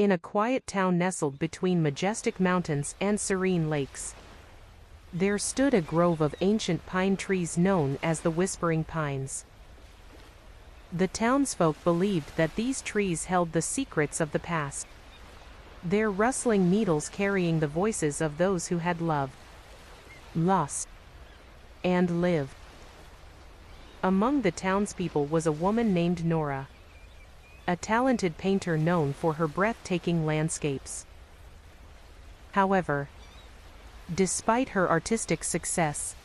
in a quiet town nestled between majestic mountains and serene lakes. There stood a grove of ancient pine trees known as the Whispering Pines. The townsfolk believed that these trees held the secrets of the past, their rustling needles carrying the voices of those who had loved, lost, and lived. Among the townspeople was a woman named Nora, a talented painter known for her breathtaking landscapes. However, despite her artistic success,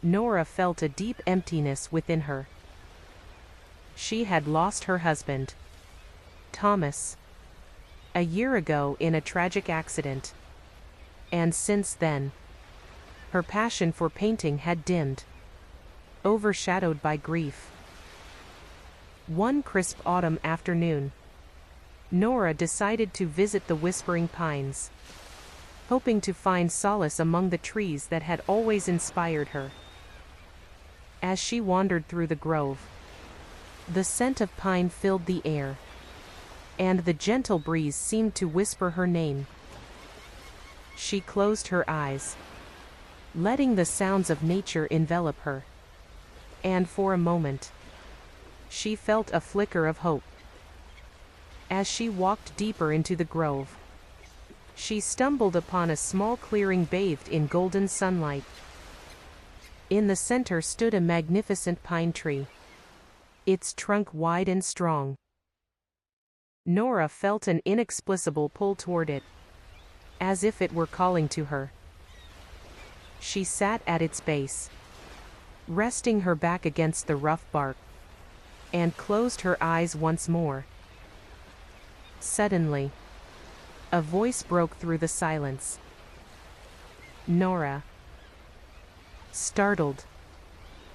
Nora felt a deep emptiness within her. She had lost her husband, Thomas, a year ago in a tragic accident, and since then, her passion for painting had dimmed, overshadowed by grief. One crisp autumn afternoon, Nora decided to visit the Whispering Pines, hoping to find solace among the trees that had always inspired her. As she wandered through the grove, the scent of pine filled the air, and the gentle breeze seemed to whisper her name. She closed her eyes, letting the sounds of nature envelop her, and for a moment, she felt a flicker of hope. As she walked deeper into the grove, she stumbled upon a small clearing bathed in golden sunlight. In the center stood a magnificent pine tree, its trunk wide and strong. Nora felt an inexplicable pull toward it, as if it were calling to her. She sat at its base, resting her back against the rough bark, and closed her eyes once more. Suddenly, a voice broke through the silence. Nora. Startled,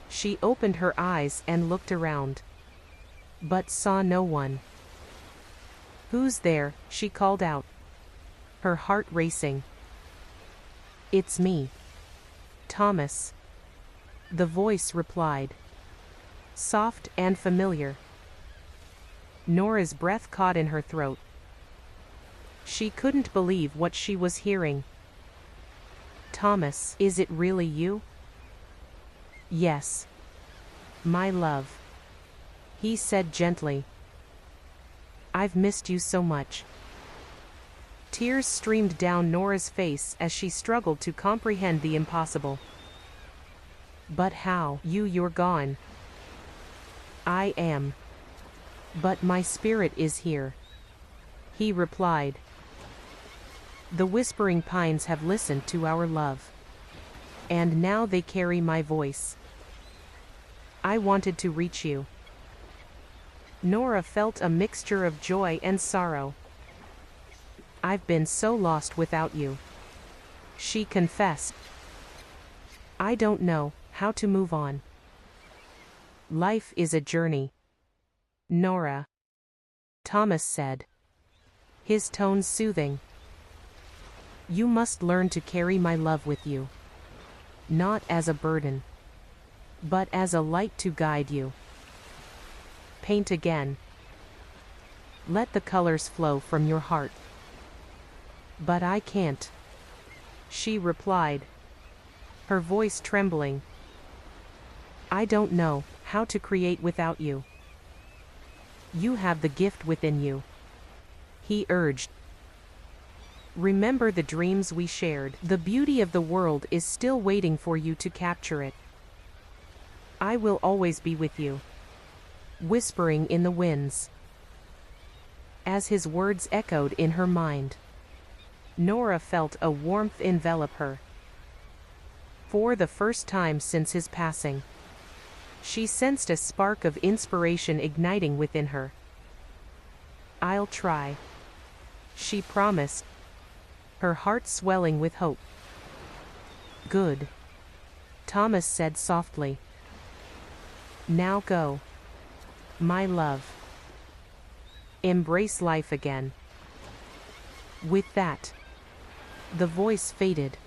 she opened her eyes and looked around, but saw no one. "Who's there?" she called out, her heart racing. "It's me, Thomas," the voice replied, soft and familiar. Nora's breath caught in her throat. She couldn't believe what she was hearing. "Thomas, is it really you?" "Yes, my love," he said gently. "I've missed you so much." Tears streamed down Nora's face as she struggled to comprehend the impossible. "But how? You're gone." "I am. But my spirit is here," he replied. "The Whispering Pines have listened to our love, and now they carry my voice. I wanted to reach you." Nora felt a mixture of joy and sorrow. "I've been so lost without you," she confessed. "I don't know how to move on." "Life is a journey, Nora," Thomas said, his tone soothing. "You must learn to carry my love with you, not as a burden, but as a light to guide you. Paint again. Let the colors flow from your heart." "But I can't," she replied, her voice trembling. "I don't know how to create without you." "You have the gift within you," he urged. "Remember the dreams we shared. The beauty of the world is still waiting for you to capture it. I will always be with you, whispering in the winds." As his words echoed in her mind, Nora felt a warmth envelop her. For the first time since his passing, she sensed a spark of inspiration igniting within her. "I'll try," she promised, her heart swelling with hope. "Good," Thomas said softly. "Now go, my love. Embrace life again." With that, the voice faded,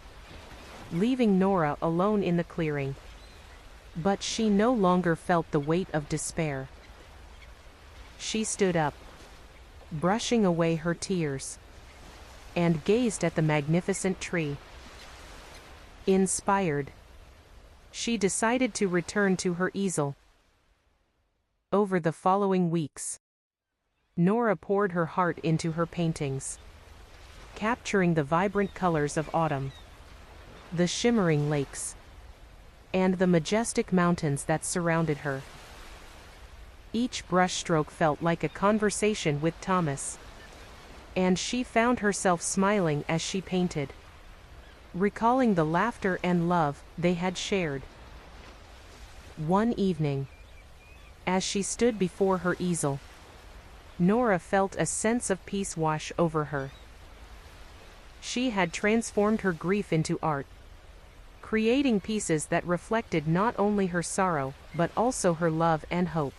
leaving Nora alone in the clearing. But she no longer felt the weight of despair. She stood up, brushing away her tears, and gazed at the magnificent tree. Inspired, she decided to return to her easel. Over the following weeks, Nora poured her heart into her paintings, capturing the vibrant colors of autumn, the shimmering lakes, and the majestic mountains that surrounded her. Each brushstroke felt like a conversation with Thomas, and she found herself smiling as she painted, recalling the laughter and love they had shared. One evening, as she stood before her easel, Nora felt a sense of peace wash over her. She had transformed her grief into art, creating pieces that reflected not only her sorrow, but also her love and hope.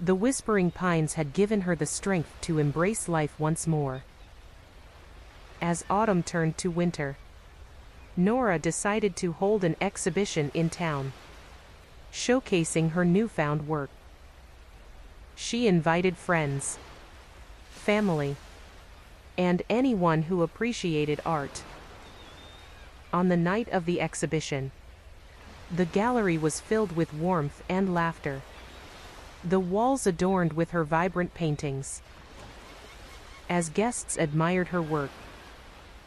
The whispering pines had given her the strength to embrace life once more. As autumn turned to winter, Nora decided to hold an exhibition in town, showcasing her newfound work. She invited friends, family, and anyone who appreciated art. On the night of the exhibition, the gallery was filled with warmth and laughter, the walls adorned with her vibrant paintings. As guests admired her work,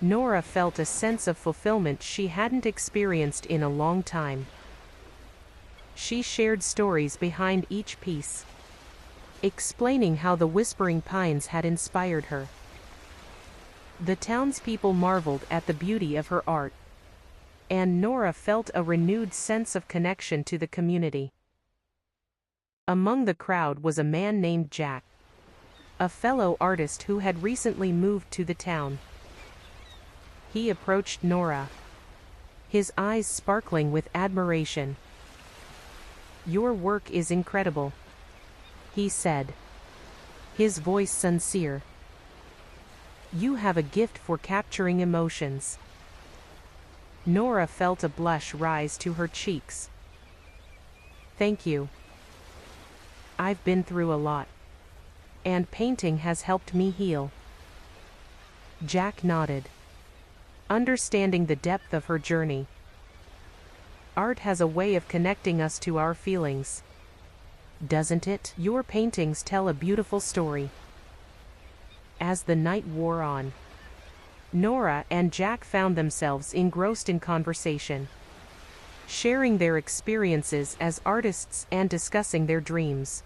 Nora felt a sense of fulfillment she hadn't experienced in a long time. She shared stories behind each piece, explaining how the whispering pines had inspired her. The townspeople marveled at the beauty of her art, and Nora felt a renewed sense of connection to the community. Among the crowd was a man named Jack, a fellow artist who had recently moved to the town. He approached Nora, his eyes sparkling with admiration. "Your work is incredible," he said, his voice sincere. "You have a gift for capturing emotions." Nora felt a blush rise to her cheeks. "Thank you. I've been through a lot, and painting has helped me heal." Jack nodded, understanding the depth of her journey. "Art has a way of connecting us to our feelings, doesn't it? Your paintings tell a beautiful story." As the night wore on, Nora and Jack found themselves engrossed in conversation, sharing their experiences as artists and discussing their dreams.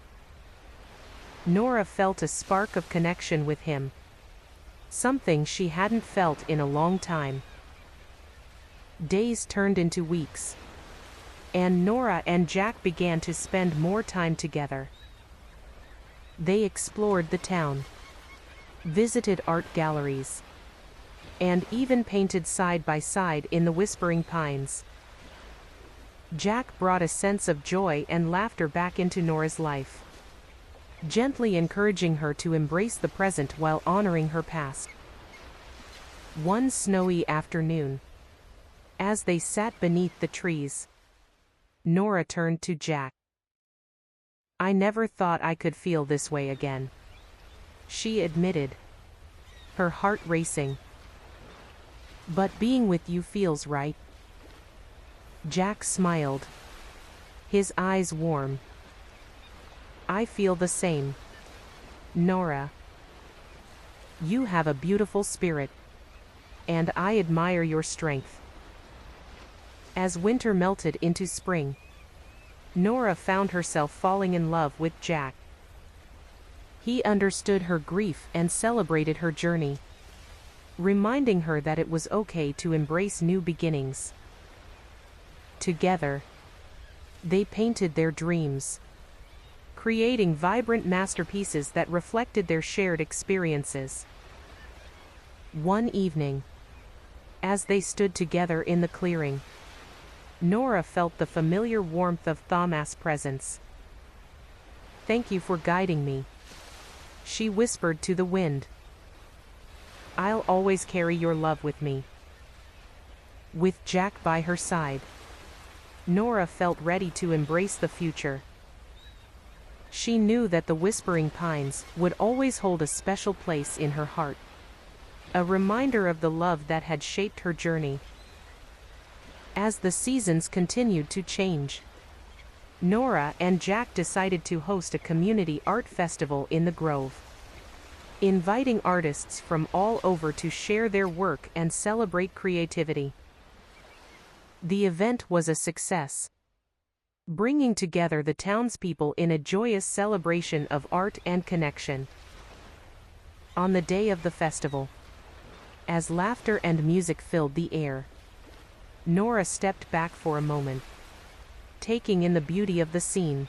Nora felt a spark of connection with him, something she hadn't felt in a long time. Days turned into weeks, and Nora and Jack began to spend more time together. They explored the town, visited art galleries, and even painted side by side in the whispering pines. Jack brought a sense of joy and laughter back into Nora's life, gently encouraging her to embrace the present while honoring her past. One snowy afternoon, as they sat beneath the trees, Nora turned to Jack. "I never thought I could feel this way again," she admitted, her heart racing. "But being with you feels right." Jack smiled, his eyes warm. "I feel the same, Nora. You have a beautiful spirit, and I admire your strength." As winter melted into spring, Nora found herself falling in love with Jack. He understood her grief and celebrated her journey, reminding her that it was okay to embrace new beginnings. Together, they painted their dreams, creating vibrant masterpieces that reflected their shared experiences. One evening, as they stood together in the clearing, Nora felt the familiar warmth of Thomas' presence. "Thank you for guiding me," she whispered to the wind. "I'll always carry your love with me." With Jack by her side, Nora felt ready to embrace the future. She knew that the Whispering Pines would always hold a special place in her heart, a reminder of the love that had shaped her journey. As the seasons continued to change, Nora and Jack decided to host a community art festival in the grove, inviting artists from all over to share their work and celebrate creativity. The event was a success, bringing together the townspeople in a joyous celebration of art and connection. On the day of the festival, as laughter and music filled the air, Nora stepped back for a moment, taking in the beauty of the scene.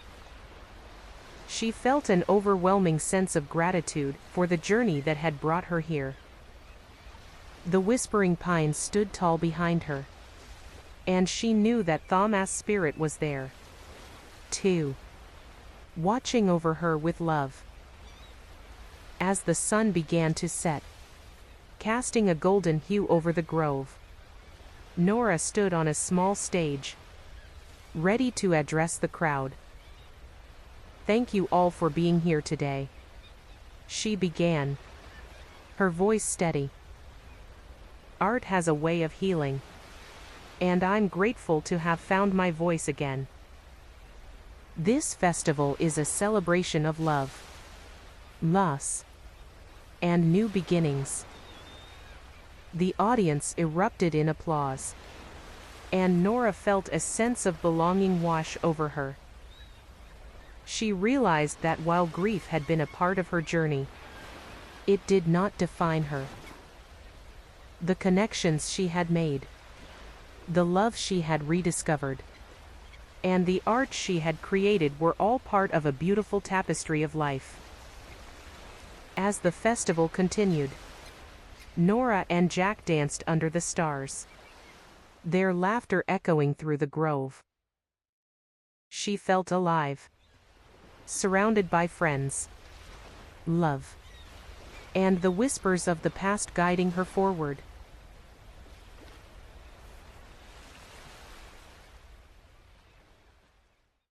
She felt an overwhelming sense of gratitude for the journey that had brought her here. The Whispering Pines stood tall behind her, and she knew that Thaumas' spirit was there, too, watching over her with love. As the sun began to set, casting a golden hue over the grove, Nora stood on a small stage, ready to address the crowd. "Thank you all for being here today," she began, her voice steady. "Art has a way of healing, and I'm grateful to have found my voice again. This festival is a celebration of love, loss, and new beginnings." The audience erupted in applause, and Nora felt a sense of belonging wash over her. She realized that while grief had been a part of her journey, it did not define her. The connections she had made, the love she had rediscovered, and the art she had created were all part of a beautiful tapestry of life. As the festival continued, Nora and Jack danced under the stars, their laughter echoing through the grove. She felt alive, surrounded by friends, love, and the whispers of the past guiding her forward.